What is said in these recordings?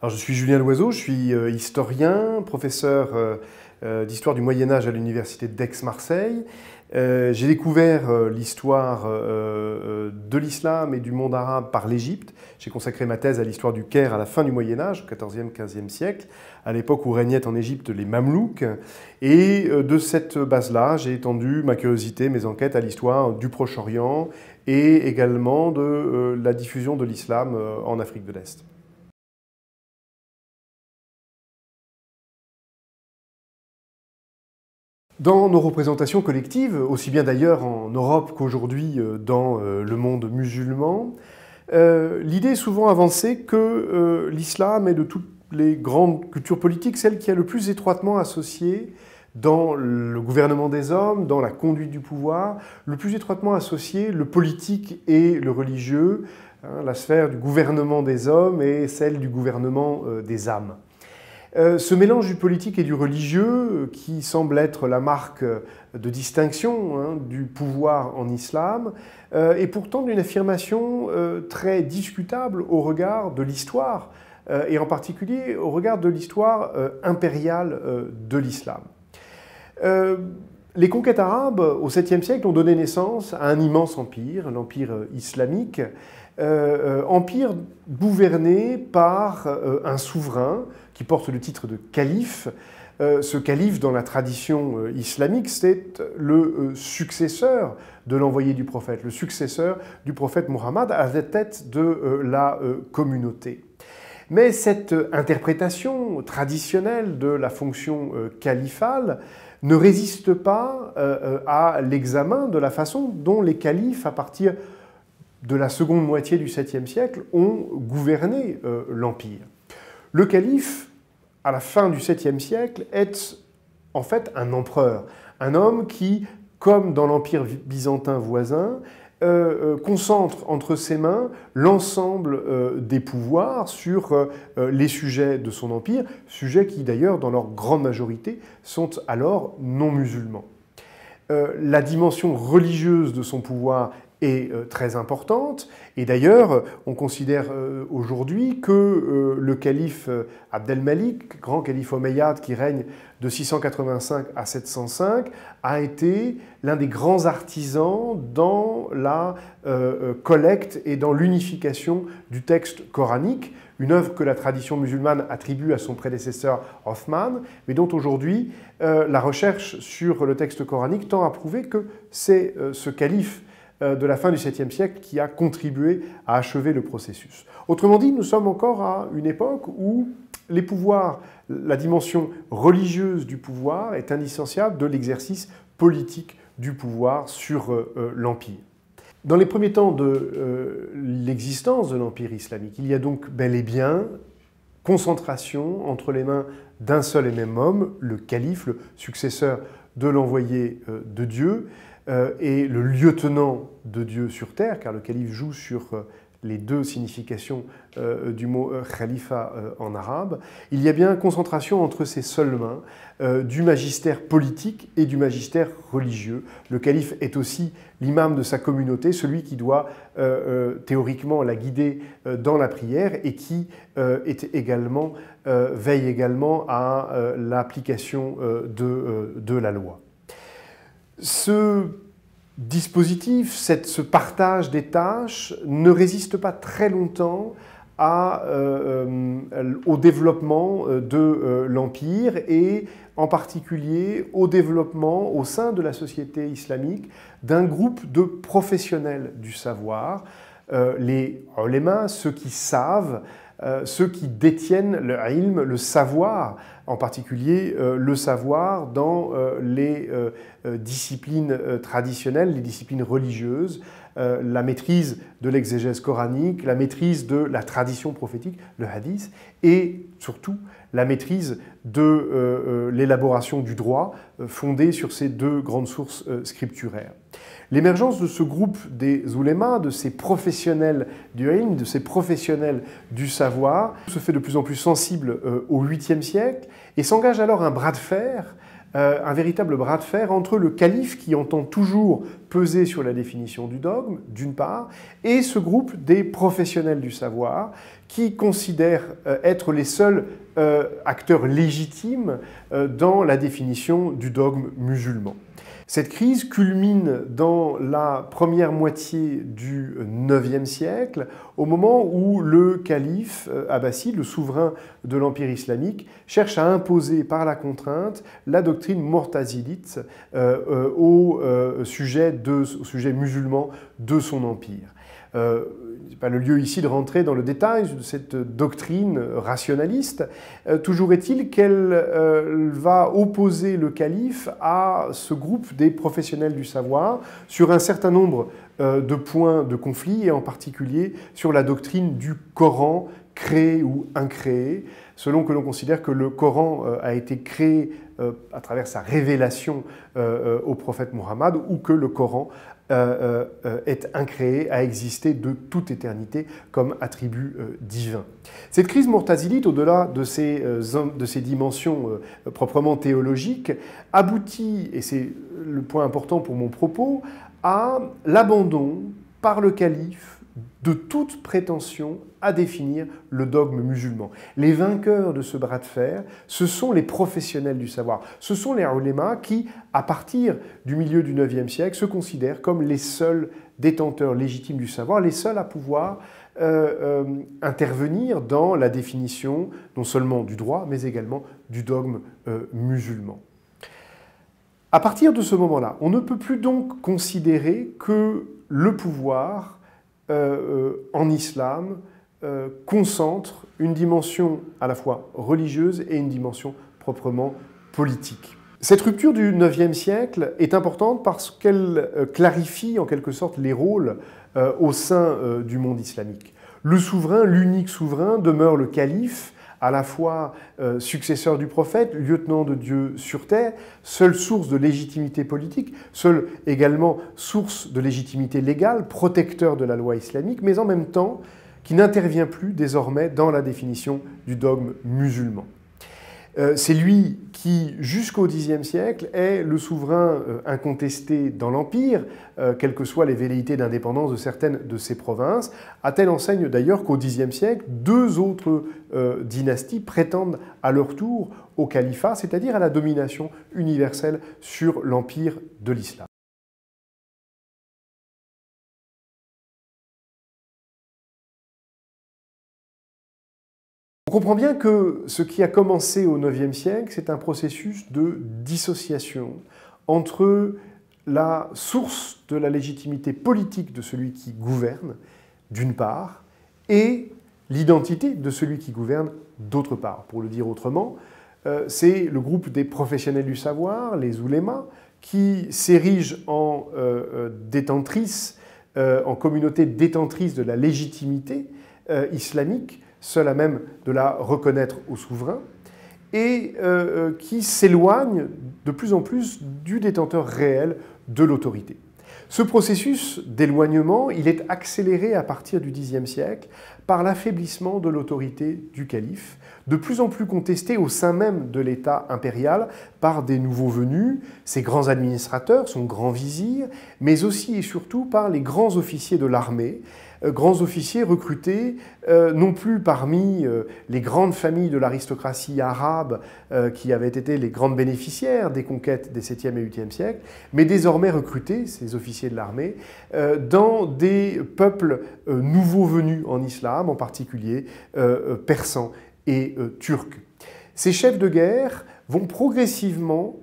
Alors, je suis Julien Loiseau, je suis historien, professeur d'histoire du Moyen-Âge à l'université d'Aix-Marseille. J'ai découvert l'histoire de l'islam et du monde arabe par l'Égypte. J'ai consacré ma thèse à l'histoire du Caire à la fin du Moyen-Âge, au XIVe, XVe siècle, à l'époque où régnaient en Égypte les Mamelouks. Et de cette base-là, j'ai étendu ma curiosité, mes enquêtes à l'histoire du Proche-Orient et également de la diffusion de l'islam en Afrique de l'Est. Dans nos représentations collectives, aussi bien d'ailleurs en Europe qu'aujourd'hui dans le monde musulman, l'idée est souvent avancée que l'islam est de toutes les grandes cultures politiques celle qui est le plus étroitement associée dans le gouvernement des hommes, dans la conduite du pouvoir, le plus étroitement associé le politique et le religieux, la sphère du gouvernement des hommes et celle du gouvernement des âmes. Ce mélange du politique et du religieux, qui semble être la marque de distinction du pouvoir en islam, est pourtant d'une affirmation très discutable au regard de l'histoire, et en particulier au regard de l'histoire impériale de l'islam. Les conquêtes arabes au 7e siècle ont donné naissance à un immense empire, l'empire islamique, empire gouverné par un souverain qui porte le titre de calife. Ce calife, dans la tradition islamique, c'est le successeur de l'envoyé du prophète, le successeur du prophète Mohammed à la tête de la communauté. Mais cette interprétation traditionnelle de la fonction califale ne résiste pas à l'examen de la façon dont les califes, à partir de la seconde moitié du 7e siècle, ont gouverné l'Empire. Le calife, à la fin du 7e siècle, est en fait un empereur, un homme qui, comme dans l'Empire byzantin voisin, concentre entre ses mains l'ensemble des pouvoirs sur les sujets de son empire, sujets qui d'ailleurs, dans leur grande majorité, sont alors non musulmans. La dimension religieuse de son pouvoir est très importante, et d'ailleurs, on considère aujourd'hui que le calife Abd-el-Malik, grand calife omeyyade qui règne de 685 à 705, a été l'un des grands artisans dans la collecte et dans l'unification du texte coranique, une œuvre que la tradition musulmane attribue à son prédécesseur Othman, mais dont aujourd'hui la recherche sur le texte coranique tend à prouver que c'est ce calife de la fin du 7e siècle qui a contribué à achever le processus. Autrement dit, nous sommes encore à une époque où les pouvoirs, la dimension religieuse du pouvoir est indissociable de l'exercice politique du pouvoir sur l'Empire. Dans les premiers temps de l'existence de l'Empire islamique, il y a donc bel et bien concentration entre les mains d'un seul et même homme, le calife, le successeur de l'envoyé de Dieu, et le lieutenant de Dieu sur terre, car le calife joue sur les deux significations du mot khalifa en arabe. Il y a bien concentration entre ses seules mains du magistère politique et du magistère religieux. Le calife est aussi l'imam de sa communauté, celui qui doit théoriquement la guider dans la prière et qui veille également à l'application de la loi. Ce dispositif, ce partage des tâches ne résiste pas très longtemps au développement de l'Empire et en particulier au développement au sein de la société islamique d'un groupe de professionnels du savoir, les ulémas, ceux qui savent, ceux qui détiennent le ilm, le savoir, en particulier le savoir dans les disciplines traditionnelles, les disciplines religieuses, la maîtrise de l'exégèse coranique, la maîtrise de la tradition prophétique, le hadith, et surtout la maîtrise de l'élaboration du droit fondée sur ces deux grandes sources scripturaires. L'émergence de ce groupe des oulémas, de ces professionnels du ilm, de ces professionnels du savoir, se fait de plus en plus sensible au 8e siècle et s'engage alors un bras de fer, un véritable bras de fer entre le calife qui entend toujours peser sur la définition du dogme, d'une part, et ce groupe des professionnels du savoir qui considèrent être les seuls acteurs légitimes dans la définition du dogme musulman. Cette crise culmine dans la première moitié du IXe siècle, au moment où le calife abbasside, le souverain de l'Empire islamique, cherche à imposer par la contrainte la doctrine mortazilite au sujet musulman de son empire. Ce n'est pas le lieu ici de rentrer dans le détail de cette doctrine rationaliste. Toujours est-il qu'elle va opposer le calife à ce groupe des professionnels du savoir sur un certain nombre de points de conflit, et en particulier sur la doctrine du Coran créé ou incréé, selon que l'on considère que le Coran a été créé à travers sa révélation au prophète Mohammed, ou que le Coran est incréé, a existé de toute éternité comme attribut divin. Cette crise mortazilite, au-delà de ses dimensions proprement théologiques, aboutit, et c'est le point important pour mon propos, à l'abandon par le calife de toute prétention à définir le dogme musulman. Les vainqueurs de ce bras de fer, ce sont les professionnels du savoir. Ce sont les ulémas qui, à partir du milieu du IXe siècle, se considèrent comme les seuls détenteurs légitimes du savoir, les seuls à pouvoir intervenir dans la définition non seulement du droit, mais également du dogme musulman. À partir de ce moment-là, on ne peut plus donc considérer que le pouvoir en islam concentre une dimension à la fois religieuse et une dimension proprement politique. Cette rupture du IXe siècle est importante parce qu'elle clarifie en quelque sorte les rôles au sein du monde islamique. Le souverain, l'unique souverain, demeure le calife, à la fois successeur du prophète, lieutenant de Dieu sur terre, seule source de légitimité politique, seule également source de légitimité légale, protecteur de la loi islamique, mais en même temps qui n'intervient plus désormais dans la définition du dogme musulman. C'est lui qui, jusqu'au Xe siècle, est le souverain incontesté dans l'Empire, quelles que soient les velléités d'indépendance de certaines de ses provinces, à telle enseigne d'ailleurs qu'au Xe siècle, deux autres dynasties prétendent à leur tour au califat, c'est-à-dire à la domination universelle sur l'Empire de l'islam. On comprend bien que ce qui a commencé au IXe siècle, c'est un processus de dissociation entre la source de la légitimité politique de celui qui gouverne, d'une part, et l'identité de celui qui gouverne, d'autre part. Pour le dire autrement, c'est le groupe des professionnels du savoir, les oulémas, qui s'érigent en détentrices, en communauté détentrice de la légitimité islamique, seul à même de la reconnaître au souverain, et qui s'éloigne de plus en plus du détenteur réel de l'autorité. Ce processus d'éloignement, il est accéléré à partir du Xe siècle par l'affaiblissement de l'autorité du calife, de plus en plus contesté au sein même de l'État impérial par des nouveaux venus, ses grands administrateurs, son grand vizir, mais aussi et surtout par les grands officiers de l'armée, grands officiers recrutés non plus parmi les grandes familles de l'aristocratie arabe qui avaient été les grandes bénéficiaires des conquêtes des 7e et 8e siècles, mais désormais recrutés, ces officiers de l'armée, dans des peuples nouveaux venus en islam, en particulier persans et turcs. Ces chefs de guerre vont progressivement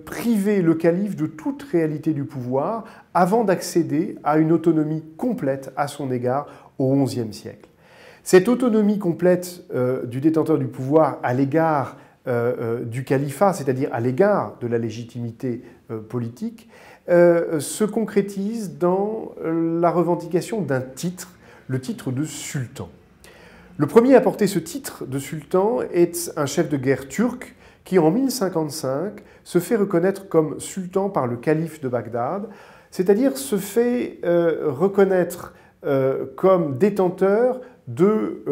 priver le calife de toute réalité du pouvoir avant d'accéder à une autonomie complète à son égard au XIe siècle. Cette autonomie complète du détenteur du pouvoir à l'égard du califat, c'est-à-dire à l'égard de la légitimité politique, se concrétise dans la revendication d'un titre, le titre de sultan. Le premier à porter ce titre de sultan est un chef de guerre turc qui, en 1055, se fait reconnaître comme sultan par le calife de Bagdad, c'est-à-dire se fait reconnaître comme détenteur de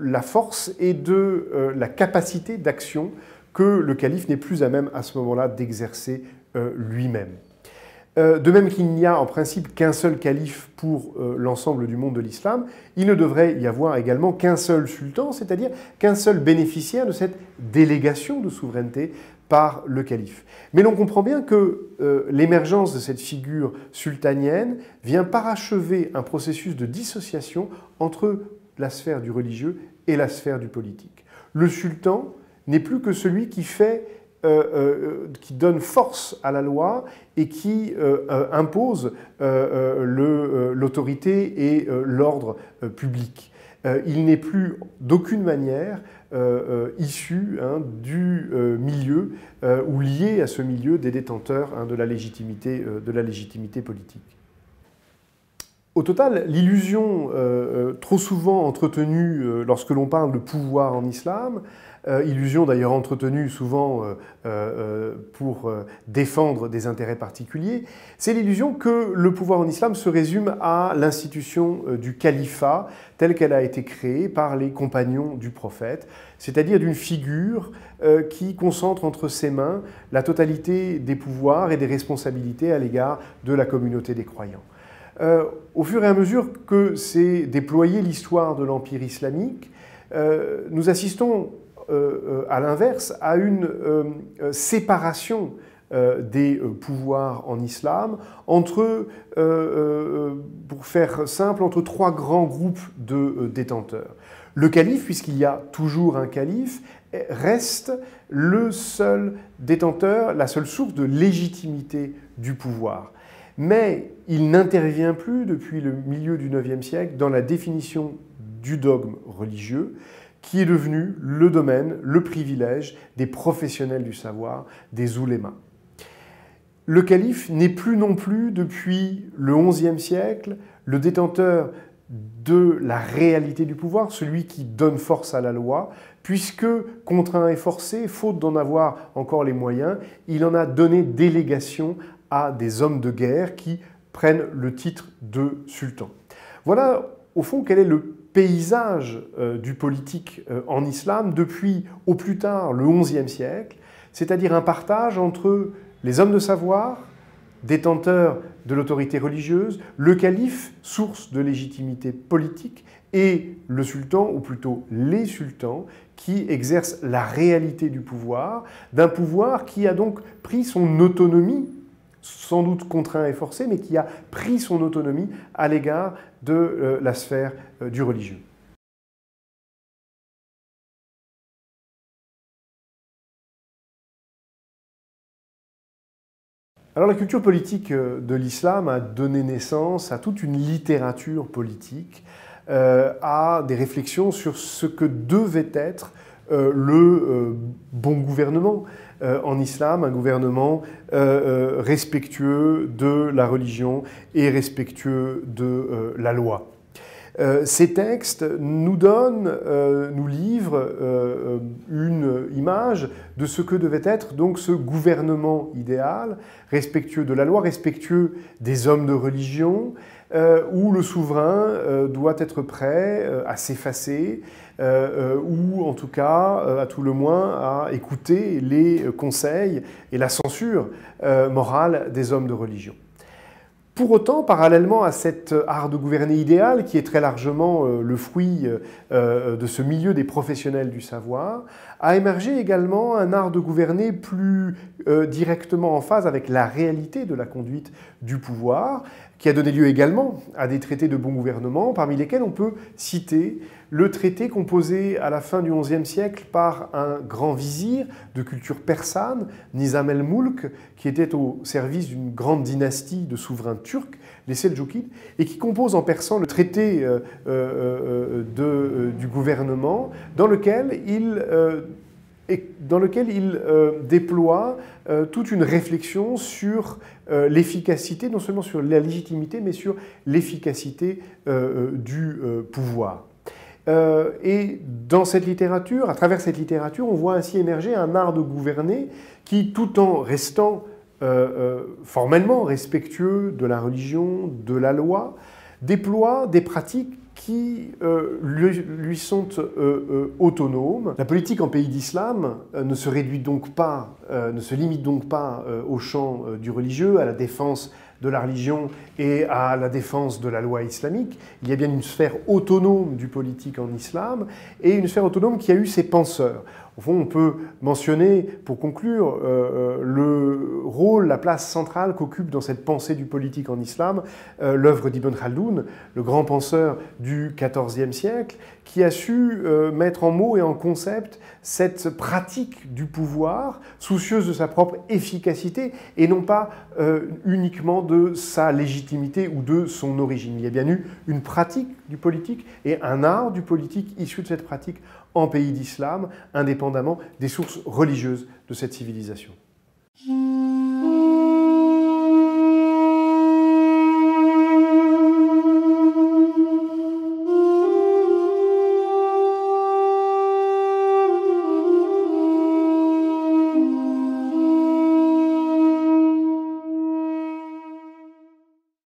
la force et de la capacité d'action que le calife n'est plus à même à ce moment-là d'exercer lui-même. De même qu'il n'y a en principe qu'un seul calife pour l'ensemble du monde de l'islam, il ne devrait y avoir également qu'un seul sultan, c'est-à-dire qu'un seul bénéficiaire de cette délégation de souveraineté par le calife. Mais l'on comprend bien que l'émergence de cette figure sultanienne vient parachever un processus de dissociation entre la sphère du religieux et la sphère du politique. Le sultan n'est plus que celui qui donne force à la loi et qui impose l'autorité et l'ordre public. Il n'est plus d'aucune manière issu du milieu ou lié à ce milieu des détenteurs de la légitimité politique. Au total, l'illusion trop souvent entretenue lorsque l'on parle de pouvoir en islam, illusion d'ailleurs entretenue souvent pour défendre des intérêts particuliers, c'est l'illusion que le pouvoir en islam se résume à l'institution du califat telle qu'elle a été créée par les compagnons du prophète, c'est-à-dire d'une figure qui concentre entre ses mains la totalité des pouvoirs et des responsabilités à l'égard de la communauté des croyants. Au fur et à mesure que s'est déployée l'histoire de l'Empire islamique, nous assistons à l'inverse à une séparation des pouvoirs en islam entre, pour faire simple, entre trois grands groupes de détenteurs. Le calife, puisqu'il y a toujours un calife, reste le seul détenteur, la seule source de légitimité du pouvoir. Mais il n'intervient plus depuis le milieu du IXe siècle dans la définition du dogme religieux, qui est devenu le domaine, le privilège des professionnels du savoir, des oulémas. Le calife n'est plus non plus, depuis le XIe siècle, le détenteur de la réalité du pouvoir, celui qui donne force à la loi, puisque, contraint et forcé, faute d'en avoir encore les moyens, il en a donné délégation à des hommes de guerre qui prennent le titre de sultan. Voilà, au fond, quel est le paysage du politique en islam depuis, au plus tard, le XIe siècle, c'est-à-dire un partage entre les hommes de savoir, détenteurs de l'autorité religieuse, le calife, source de légitimité politique, et le sultan, ou plutôt les sultans, qui exercent la réalité du pouvoir, d'un pouvoir qui a donc pris son autonomie, sans doute contraint et forcé, mais qui a pris son autonomie à l'égard de la sphère du religieux. Alors la culture politique de l'islam a donné naissance à toute une littérature politique, à des réflexions sur ce que devait être le bon gouvernement en islam, un gouvernement respectueux de la religion et respectueux de la loi. Ces textes nous donnent, nous livrent une image de ce que devait être donc ce gouvernement idéal, respectueux de la loi, respectueux des hommes de religion, où le souverain doit être prêt à s'effacer, ou en tout cas, à tout le moins, à écouter les conseils et la censure morale des hommes de religion. Pour autant, parallèlement à cet art de gouverner idéal, qui est très largement le fruit de ce milieu des professionnels du savoir, a émergé également un art de gouverner plus directement en phase avec la réalité de la conduite du pouvoir, qui a donné lieu également à des traités de bon gouvernement, parmi lesquels on peut citer le traité composé à la fin du XIe siècle par un grand vizir de culture persane, Nizam el-Mulk, qui était au service d'une grande dynastie de souverains turcs, les Seldjoukides, et qui compose en persan le traité du gouvernement, dans lequel il déploie toute une réflexion sur l'efficacité, non seulement sur la légitimité, mais sur l'efficacité du pouvoir. Et dans cette littérature, à travers cette littérature, on voit ainsi émerger un art de gouverner qui, tout en restant formellement respectueux de la religion, de la loi, déploie des pratiques qui lui sont autonomes. La politique en pays d'islam ne se réduit donc pas, ne se limite donc pas au champ du religieux, à la défense de la religion et à la défense de la loi islamique. Il y a bien une sphère autonome du politique en islam et une sphère autonome qui a eu ses penseurs. Au fond, on peut mentionner, pour conclure, le rôle, la place centrale qu'occupe dans cette pensée du politique en islam l'œuvre d'Ibn Khaldoun, le grand penseur du XIVe siècle, qui a su mettre en mots et en concept cette pratique du pouvoir, soucieuse de sa propre efficacité et non pas uniquement de sa légitimité ou de son origine. Il y a bien eu une pratique du politique et un art du politique issu de cette pratique en pays d'islam, indépendamment des sources religieuses de cette civilisation.